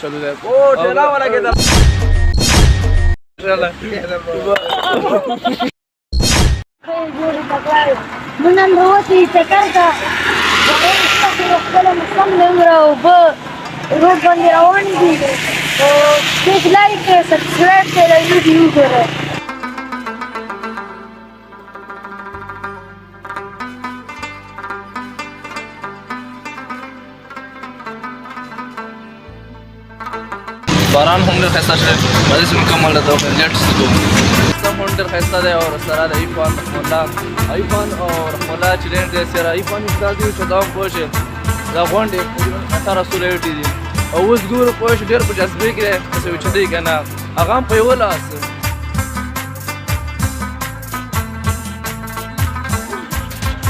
चलो जाए ओ ठेला वाला के तरफ من الهوتي تكرتا وكلام صمم روب بندي رواني دي كيف لايك سبسكرايب على اليوتيوب باران هم ډېر ښایسته شوی مزې چې مکمل ده لیټس گو سم هم ډېر ښایسته دی او سره د ایفان رحم الله چې ډېر دی سره ایفان استاد دی چې دا هم پوه شي دا غونډې 1800 ایټي دي او اوس ګورو پوه شي ډېر په جذبې کې دی داسې اوچتې که نه هغه هم په یوه لاس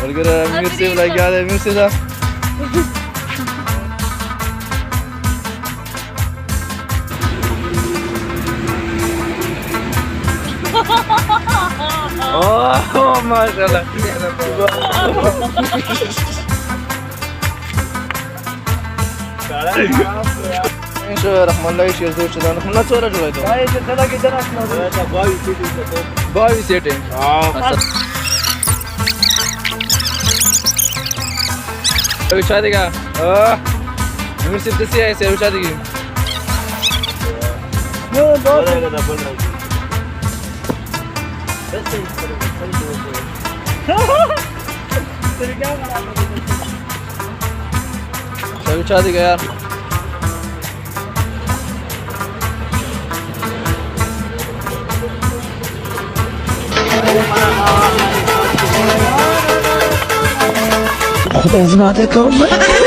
ملګری امیر صاحب لګیا دی امیر صاحب اوه ماشاءالله شو رحم الله شي زو چې دا رحم الله څوره جوړای ته وای چې دلته کې درس نو دا 22 سیټینګ اوه شادي کا امیر صاحب څه یې سره شادي کی نو دوه सभी शादी का यार That's not the